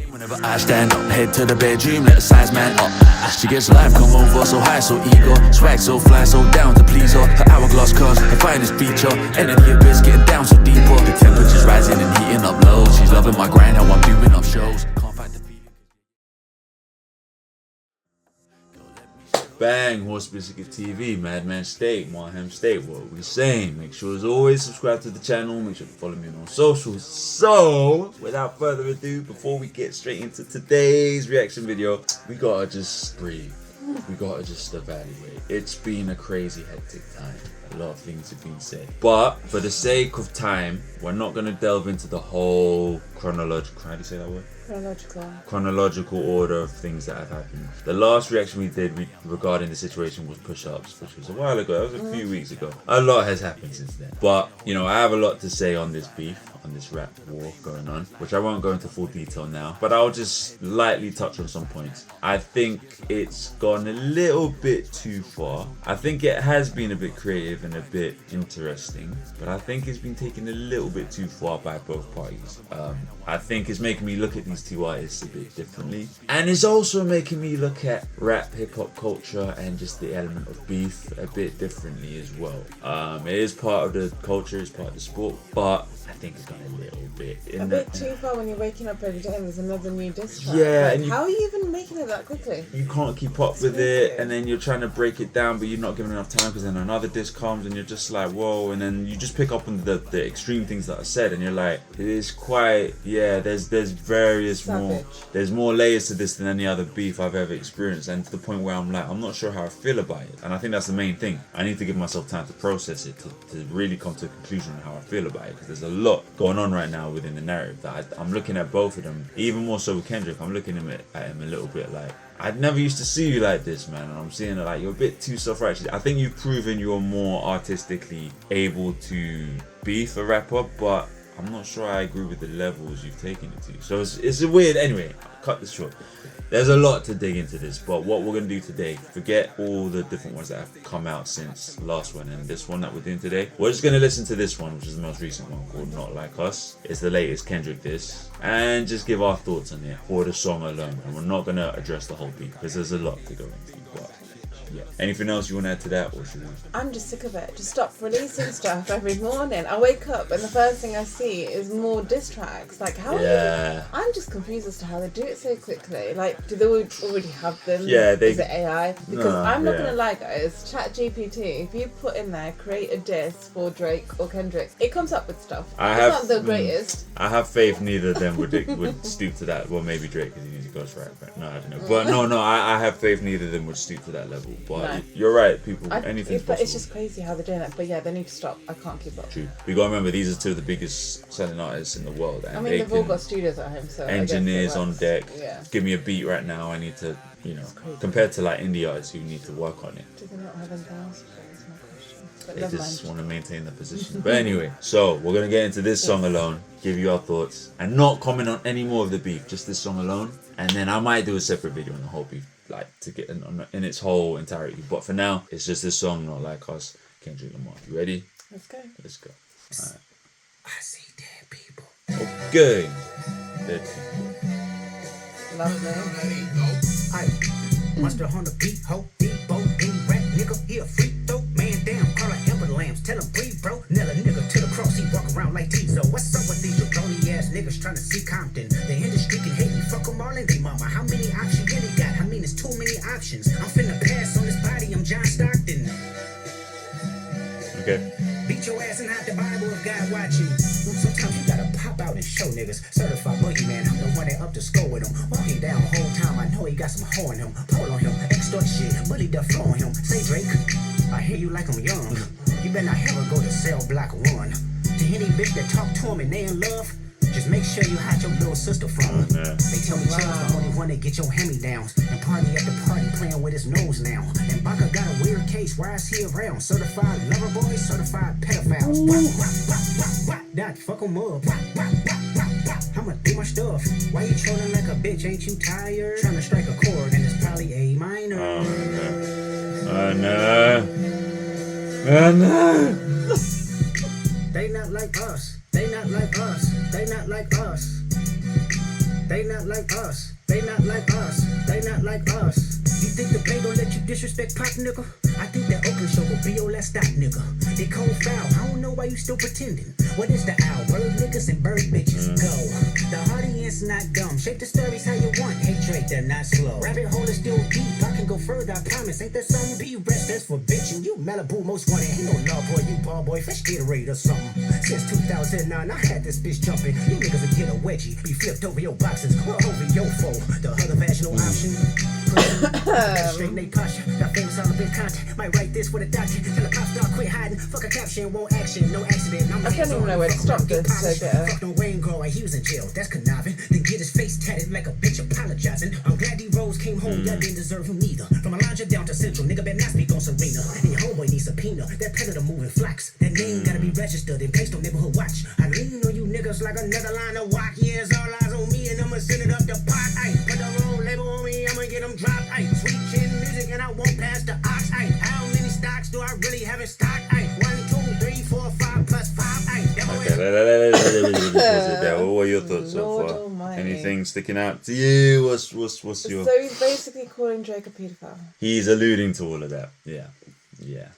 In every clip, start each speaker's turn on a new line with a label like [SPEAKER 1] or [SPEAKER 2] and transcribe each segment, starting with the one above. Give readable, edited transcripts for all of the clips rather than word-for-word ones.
[SPEAKER 1] Whenever I stand up, head to the bedroom, let the size man up. She gets life, come over, so high, so eager. Swag so fly, so down to please her. Her hourglass cause her finest feature. Energy abyss, getting down so deeper. The temperature's rising and heating up low. She's loving my grind, how I'm doing up shows. Can't fight the feeling.
[SPEAKER 2] Bang, Horse Biscuit TV, Madman State, Marham State, what are we saying? Make sure as always subscribe to the channel, make sure to follow me on socials. So, without further ado, before we get straight into today's reaction video, we gotta just breathe. We gotta just evaluate. It's been a crazy hectic time. A lot of things have been said. But for the sake of time, we're not gonna delve into the whole chronological, how do you say that word? Chronological order of things that have happened. The last reaction we did regarding the situation was push-ups, which was a while ago. That was a few weeks ago. A lot has happened since then. But, you know, I have a lot to say on this beef, on this rap war going on, which I won't go into full detail now, but I'll just lightly touch on some points. I think it's gone a little bit too far. I think it has been a bit creative and a bit interesting, but I think it's been taken a little bit too far by both parties. I think it's making me look at these two artists a bit differently, and it's also making me look at rap, hip-hop culture and just the element of beef a bit differently as well. It is part of the culture, it's part of the sport, but I think it's gone a little bit
[SPEAKER 3] too far when you're waking up every day and there's another new diss track.
[SPEAKER 2] Yeah,
[SPEAKER 3] like,
[SPEAKER 2] and
[SPEAKER 3] how are you even making it that quickly?
[SPEAKER 2] You can't keep up with it, and then you're trying to break it down, but you're not giving enough time because then another diss comes and you're just like, whoa, and then you just pick up on the extreme things that are said, and you're like, it is quite, yeah, there's various
[SPEAKER 3] Savage.
[SPEAKER 2] there's more layers to this than any other beef I've ever experienced, and to the point where I'm like, I'm not sure how I feel about it, and I think that's the main thing. I need to give myself time to process it, to really come to a conclusion on how I feel about it, because there's a lot going on right now within the narrative that I'm looking at both of them, even more so with Kendrick. I'm looking at him a little bit like, I never used to see you like this, man, and I'm seeing it like, you're a bit too self-righteous. I think you've proven you're more artistically able to beef a rapper, but I'm not sure I agree with the levels you've taken it to. So it's a weird, anyway, I'll cut this short. There's a lot to dig into this, but what we're going to do today, forget all the different ones that have come out since last one and this one that we're doing today. We're just going to listen to this one, which is the most recent one, called Not Like Us. It's the latest Kendrick diss, and just give our thoughts on it for the song alone. And we're not going to address the whole beat because there's a lot to go into. But yeah. Anything else you want to add to that, or should we?
[SPEAKER 3] I'm just sick of it. Just stop releasing stuff every morning. I wake up and the first thing I see is more diss tracks. Like, how are you? I'm just confused as to how they do it so quickly. Like, do they already have them?
[SPEAKER 2] Yeah,
[SPEAKER 3] Is it AI? Because I'm not gonna lie, guys. ChatGPT, if you put in there, create a diss for Drake or Kendrick, it comes up with stuff. It's not the greatest.
[SPEAKER 2] I have faith neither of them would stoop to that. Well, maybe Drake because he needs a ghostwriter. But no, I don't know. But no, I have faith neither of them would stoop to that level. But
[SPEAKER 3] No.
[SPEAKER 2] you're right, people. Anything's
[SPEAKER 3] But
[SPEAKER 2] possible.
[SPEAKER 3] it's just crazy how they're doing it. But yeah, they need to stop. I can't keep up.
[SPEAKER 2] True. We gotta remember these are two of the biggest selling artists in the world. And
[SPEAKER 3] I mean, they've all got studios at home, so
[SPEAKER 2] engineers on deck.
[SPEAKER 3] Yeah.
[SPEAKER 2] Give me a beat right now. I need to, compared to like indie artists who need to work on it.
[SPEAKER 3] Do they not have anything else? That's my question. But
[SPEAKER 2] They
[SPEAKER 3] never
[SPEAKER 2] just
[SPEAKER 3] mind.
[SPEAKER 2] want to maintain the position. But anyway, so we're gonna get into this song alone, give you our thoughts, and not comment on any more of the beef, just this song alone. And then I might do a separate video on the whole beef, like to get in its whole entirety. But for now, it's just this song, Not Like Us, Kendrick Lamar. You ready?
[SPEAKER 3] Let's go.
[SPEAKER 2] Let's go. All right.
[SPEAKER 4] I see dead people.
[SPEAKER 2] Okay. Dead people.
[SPEAKER 3] Lovely.
[SPEAKER 4] I must have on the beat, ho, deep boat, any rap nigga, he a freak though. Man down, call her Amber Lambs, tell him breathe, bro. Nail a nigga to the cross, he walk around like Tizo. What's up with these jabroni ass niggas trying to see Compton? The industry can hate me, fuck them all and they mama. How many options you really got? I mean, it's too many options. I'm finna pass on this body, I'm John Stockton.
[SPEAKER 2] Okay.
[SPEAKER 4] Beat your ass and hide the Bible if God watching. Sometimes you gotta pop out and show niggas. Certified boogeyman, I'm the one that up to score with him. Walking down the whole time, I know he got some hoe in him. Pull on him, extort shit, bully the flow on him. Say Drake, I hear you like I'm young. You better not ever go to cell block 1. To any bitch that talk to him and they in love, just make sure you hide your little sister from him. They tell me Chill's the only one that get your hand-me-downs. And party at the party playing with his nose now. And Baka got a weird case, why is he around? Certified lover boys, certified pedophiles. That fuck em up. I'ma do my stuff. Why you trolling like a bitch? Ain't you tired? Trying to strike a chord and it's probably A minor.
[SPEAKER 2] Oh no. Oh no.
[SPEAKER 4] They not like us. They not like us. They not like us. They not like us. They not like us. They not like us. You think the Bay gon' let you disrespect Pop, nigga? I think that Oakland show will be your last stop, nigga. They cold foul. I don't know why you still pretending. What is the owl? Bird niggas and bird bitches. Go. The audience not dumb. Shape the stories how you want. Hey Drake, they're not slow. Rabbit hole is still deep. I can go further, I promise. Ain't that something? Be rest, that's for bitching. You Malibu most wanted. Ain't no love boy, you ball boy. Fresh Gatorade or something. Since 2009, I had this bitch jumping. You niggas will get a wedgie. Be flipped over your boxes or over your foe. The other vaginal option. Straight Nate caution. Got famous all up in content. Might write this with a doctor. Tell a pop star quit hiding. Fuck a caption, won't action. No accident.
[SPEAKER 3] I can't even know where to stop this.
[SPEAKER 4] Fuck no rain girl. He was in jail. That's conniving. Then get his face tatted like a bitch apologizing. I'm glad D-Rose came home. That didn't deserve him neither. From Alondra down to Central. Nigga better not speak on Serena. And your homeboy needs subpoena. That predator moving flocks. That name gotta be registered and placed on neighborhood watch. I lean on you niggas like another line of walk. Yeah, it's all eyes on me and I'ma send it up the pot. Ay, put the wrong label on me. I'ma get them dropped. Ay, sweet chin music and I won't pass the ox. Ay, how many stocks do I really have in stock? Ay, 1, 2, 3, 4, 5 plus 5. Ay,
[SPEAKER 2] Okay, what were your thoughts so
[SPEAKER 3] Lord
[SPEAKER 2] far?
[SPEAKER 3] almighty.
[SPEAKER 2] Anything sticking out to you? What's your?
[SPEAKER 3] So he's basically calling Drake a paedophile.
[SPEAKER 2] He's alluding to all of that. Yeah.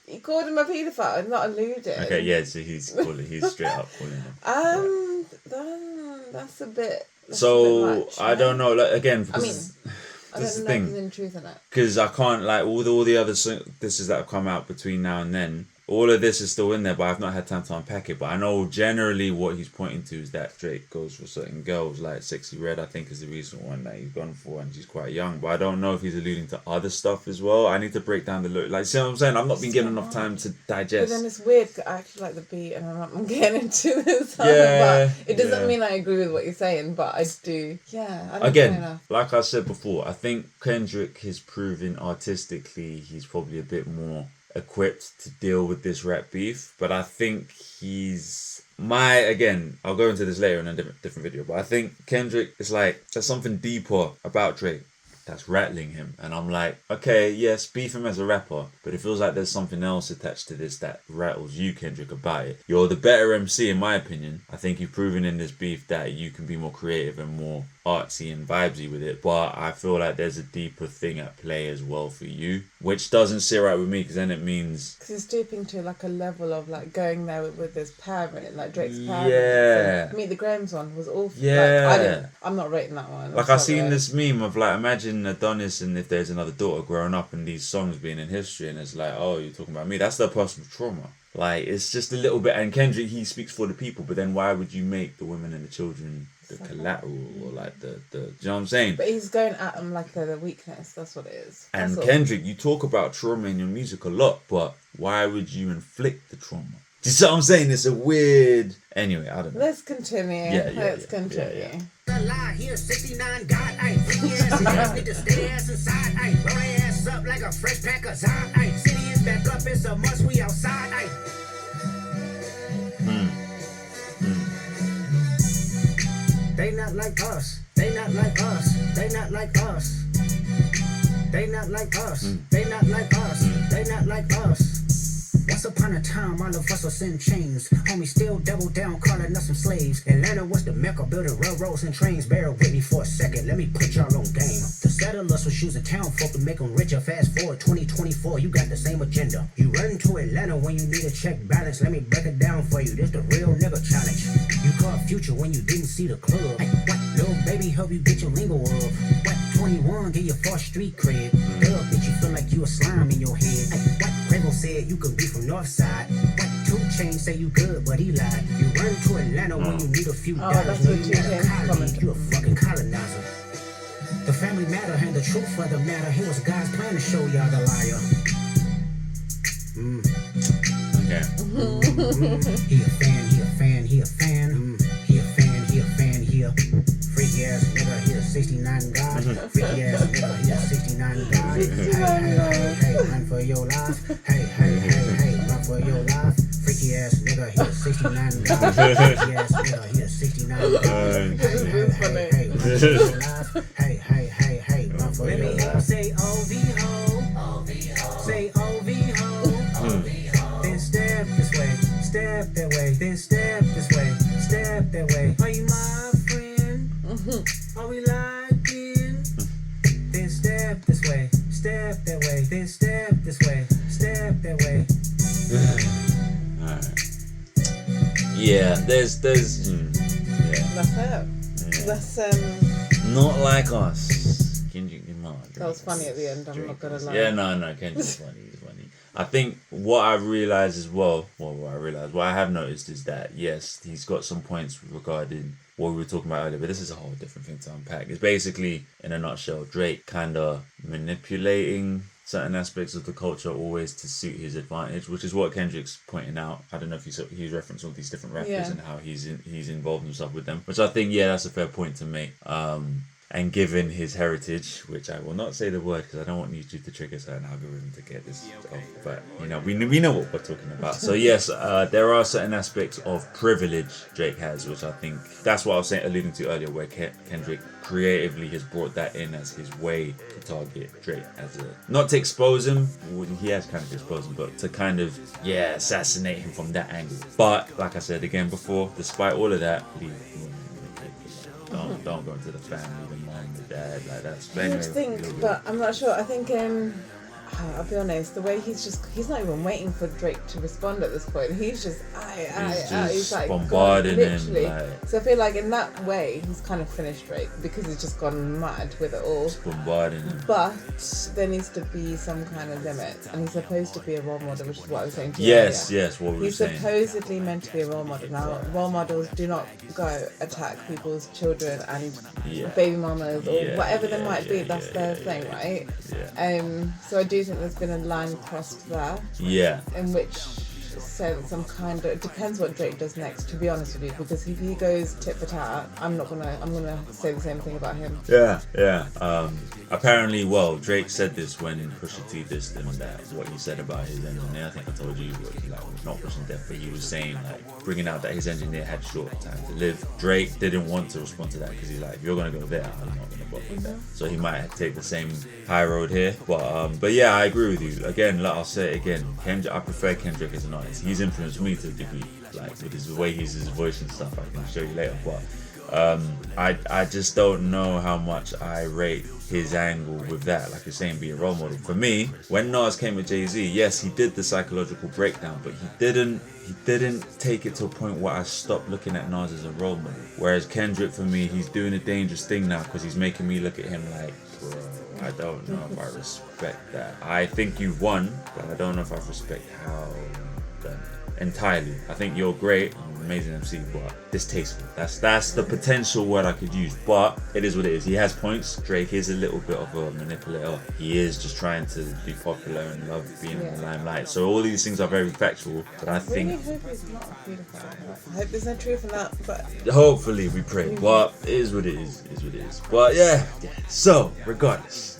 [SPEAKER 3] He called him a paedophile and not alluded.
[SPEAKER 2] Okay, yeah. So he's straight up calling him.
[SPEAKER 3] That's a bit.
[SPEAKER 2] So
[SPEAKER 3] much,
[SPEAKER 2] I don't know. Like, again,
[SPEAKER 3] I mean,
[SPEAKER 2] because
[SPEAKER 3] I
[SPEAKER 2] this is
[SPEAKER 3] don't
[SPEAKER 2] the
[SPEAKER 3] know if
[SPEAKER 2] thing.
[SPEAKER 3] there's any truth in it.
[SPEAKER 2] Because I can't like all the other disses that have come out between now and then. All of this is still in there, but I've not had time to unpack it. But I know generally what he's pointing to is that Drake goes for certain girls, like Sexy Red, I think is the recent one that he's gone for, and she's quite young. But I don't know if he's alluding to other stuff as well. I need to break down the look. Like, see what I'm saying? I've not been given enough time to
[SPEAKER 3] But
[SPEAKER 2] digest.
[SPEAKER 3] then it's weird 'cause I actually like the beat and I'm getting into this song.
[SPEAKER 2] Yeah,
[SPEAKER 3] But it doesn't
[SPEAKER 2] yeah.
[SPEAKER 3] mean I agree with what you're saying, but I do. Yeah, I don't know
[SPEAKER 2] Again,
[SPEAKER 3] enough.
[SPEAKER 2] like I said before, I think Kendrick has proven artistically he's probably a bit more equipped to deal with this rap beef, but I think I'll go into this later in a different video, but I think Kendrick is like, there's something deeper about Drake that's rattling him, and I'm like, okay, yes, beef him as a rapper, but it feels like there's something else attached to this that rattles you, Kendrick, about it. You're the better MC in my opinion. I think you've proven in this beef that you can be more creative and more artsy and vibesy with it, but I feel like there's a deeper thing at play as well for you, which doesn't sit right with me, because then it means
[SPEAKER 3] Because he's stooping to like a level of like going there with his parent, like Drake's parent.
[SPEAKER 2] Yeah.
[SPEAKER 3] So Meet the Grahams one was awful.
[SPEAKER 2] Yeah.
[SPEAKER 3] Like, I'm not rating that one.
[SPEAKER 2] like I've seen this meme of like, imagine Adonis and If There's Another Daughter growing up and these songs being in history, and it's like, oh, you're talking about me. That's their personal trauma. Like, it's just a little bit, and Kendrick, he speaks for the people, but then why would you make the women and the children the collateral, or like the do you know what I'm saying?
[SPEAKER 3] But he's going at them like they're the weakness. That's what it is.
[SPEAKER 2] And
[SPEAKER 3] That's all.
[SPEAKER 2] Kendrick, you talk about trauma in your music a lot, but why would you inflict the trauma? Do you see what I'm saying? It's a weird... Anyway, I don't know.
[SPEAKER 3] Let's continue. Let's continue.
[SPEAKER 2] Yeah.
[SPEAKER 4] The lie here, 69 God, ayy. Freaky ass nigga, stay ass inside, ayy. Roll their ass up like a fresh pack of Zod, ayy. City is back up, it's a must, we outside, ayy. They not like us. They not like us. They not like us. They not like us. They not like us. They not like us. Once upon a time, all of us was in chains. Homie still double down, calling us some slaves. Atlanta was the mecca, building railroads and trains. Bear with me for a second, let me put y'all on game. The settlers was using town folk to make them richer. Fast forward 2024, you got the same agenda. You run to Atlanta when you need a check balance. Let me break it down for you, this the real nigga challenge. You caught Future when you didn't see the club. Hey, what, little baby, help you get your lingo up. What, 21, get your false street cred. Dub, bitch, you feel like you a slime in your head. Hey, what, Quavo said you could be from Northside. What, 2 Chainz say you good, but he lied. You run to Atlanta when you need a few dollars.
[SPEAKER 3] that's
[SPEAKER 4] When
[SPEAKER 3] what
[SPEAKER 4] you
[SPEAKER 3] 2
[SPEAKER 4] at a
[SPEAKER 3] Chainz
[SPEAKER 4] colony,
[SPEAKER 3] comment.
[SPEAKER 4] you a fucking colonizer. The family matter and the truth of the matter. He was God's plan to show y'all the liar.
[SPEAKER 2] Okay.
[SPEAKER 4] He a fan, he a fan, he a fan. He a fan, he a fan, he a freaky ass nigga, he a 69 God. Freaky ass nigga, he a 69 God. Hey, run for your life. Hey, run for your life. Freaky ass nigga, he a 69 God. Freaky ass nigga, he a 69 God. Hey, run for your life. Hey, run for your life. Say OV ho. Say OV ho. Then step this way, step that way, then step this way, step that way. Are you my friend? Are we locked in? Then step this way, step that way, then step this way, step that way.
[SPEAKER 2] Alright. Yeah, there's yeah.
[SPEAKER 3] That's it. That's
[SPEAKER 2] Not like us. Kendrick Lamar.
[SPEAKER 3] That was funny at the end, I'm not gonna lie.
[SPEAKER 2] Yeah, no, Kendrick's funny. He's funny. I think what I realized as well, what I have noticed is that, yes, he's got some points regarding what we were talking about earlier, but this is a whole different thing to unpack. It's basically, in a nutshell, Drake kind of manipulating certain aspects of the culture always to suit his advantage, which is what Kendrick's pointing out. I don't know if he's referenced all these different rappers and how he's involved himself with them, which I think, yeah, that's a fair point to make. And given his heritage, which I will not say the word because I don't want YouTube to trigger certain algorithm to get this off, but you know, we know what we're talking about. So yes, there are certain aspects of privilege Drake has, which I think that's what I was alluding to earlier, where Kendrick creatively has brought that in as his way to target Drake, as a not to expose him, he has kind of exposed him, but to kind of assassinate him from that angle. But like I said again before, despite all of that, don't go into the family, the mom, the dad, like that's.
[SPEAKER 3] I would think, but I'm not sure. I think I'll be honest, the way he's not even waiting for Drake to respond at this point. He's just he's like
[SPEAKER 2] bombarding him.
[SPEAKER 3] Like, so I feel like in that way he's kind of finished Drake because he's just gone mad with it all.
[SPEAKER 2] Just bombarding him.
[SPEAKER 3] But there needs to be some kind of limit, and he's supposed to be a role model, which is what I was saying to you.
[SPEAKER 2] Yes,
[SPEAKER 3] earlier.
[SPEAKER 2] yes, what we were
[SPEAKER 3] He's
[SPEAKER 2] saying.
[SPEAKER 3] supposedly meant to be a role model. Now, role models do not go attack people's children and baby mamas or whatever they might be. That's their thing, right?
[SPEAKER 2] Yeah.
[SPEAKER 3] So I do think there's been a line crossed there.
[SPEAKER 2] Yeah.
[SPEAKER 3] In which sense it depends what Drake does next, to be honest with you, because if he goes tit for tat, I'm gonna say the same thing about him.
[SPEAKER 2] Yeah. Apparently, Drake said this when Pusha T dissed him, that what he said about his engineer, I think I told you, not pushing death, but he was saying, like, bringing out that his engineer had short time to live. Drake didn't want to respond to that because he's like, if you're gonna go there, I'm not gonna bother with that. So he might take the same high road here, but yeah, I agree with you. Again, I'll say it again, I prefer Kendrick as an artist. He's influenced me to a degree, like with the way he uses his voice and stuff. I can show you later, but I just don't know how much I rate his angle with that, like you're saying, be a role model. For me, when Nas came with Jay-Z, yes, he did the psychological breakdown, but he didn't take it to a point where I stopped looking at Nas as a role model. Whereas Kendrick, for me, he's doing a dangerous thing now because he's making me look at him like, bro, I don't know if I respect that. I think you've won, but I don't know if I respect how you've done it. Entirely. I think you're great, amazing MC, but distasteful. That's the potential word I could use, but it is what it is. He has points. Drake is a little bit of a manipulator. He is just trying to be popular and love being in the limelight. So all these things are very factual, but I think
[SPEAKER 3] really hope it's not a pedophile. I hope there's no truth in that, but
[SPEAKER 2] hopefully we pray. But it is what it is. It is what it is. But yeah. So regardless.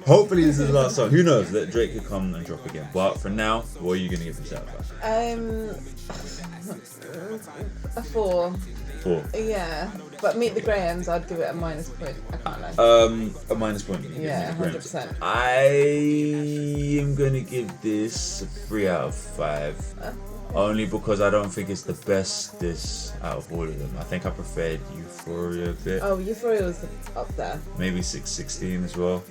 [SPEAKER 2] Hopefully this is the last song. Who knows? That Drake could come and drop again. But for now, what are you gonna give yourself?
[SPEAKER 3] A 4.
[SPEAKER 2] 4.
[SPEAKER 3] Yeah, but Meet the Grahams, I'd give it a minus point. I can't lie.
[SPEAKER 2] A minus point.
[SPEAKER 3] Yeah, 100%.
[SPEAKER 2] I am gonna give this a 3 out of 5. Only because I don't think it's the best diss out of all of them. I think I preferred Euphoria a bit.
[SPEAKER 3] Oh, Euphoria was up there.
[SPEAKER 2] Maybe 616 as well.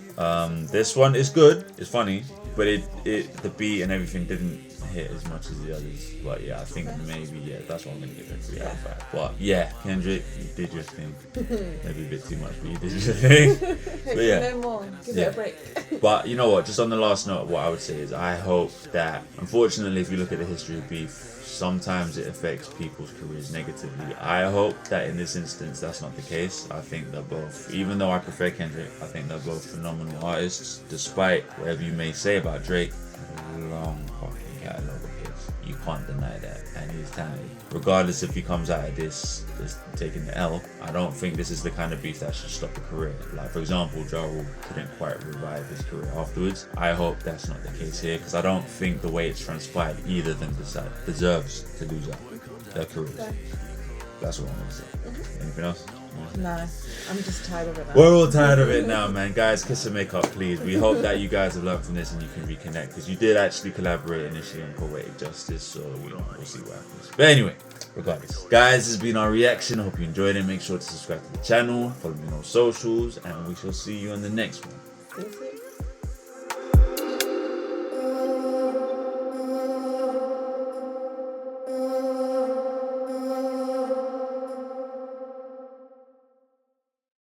[SPEAKER 2] This one is good. It's funny, but the beat and everything didn't hit as much as the others. But yeah, I think maybe that's what I'm gonna give it 3 out of 5. But yeah, Kendrick, you did your thing. Maybe a bit too much, but you did your thing. But yeah,
[SPEAKER 3] no more. Give it a break.
[SPEAKER 2] But you know what? Just on the last note, what I would say is I hope that, unfortunately, if you look at the history of beef, sometimes it affects people's careers negatively. I hope that in this instance that's not the case. I think they're both, even though I prefer Kendrick, I think they're both phenomenal artists. Despite whatever you may say about Drake, a long fucking catalog of hits. You can't deny that, and he's talented. Regardless if he comes out of this taking the L, I don't think this is the kind of beef that should stop a career. Like, for example, Ja Rule couldn't quite revive his career afterwards. I hope that's not the case here, because I don't think the way it's transpired, either of them deserves to lose out their careers. That's what I'm going to say. Anything else?
[SPEAKER 3] No, I'm just tired of it now.
[SPEAKER 2] We're all tired of it now, man. Guys, kiss and make up, please. We hope that you guys have learned from this and you can reconnect, because you did actually collaborate initially on Poetic Justice, so we'll see what happens. But anyway, regardless, guys, this has been our reaction. I hope you enjoyed it. Make sure to subscribe to the channel, follow me on all socials, and we shall see you on the next one.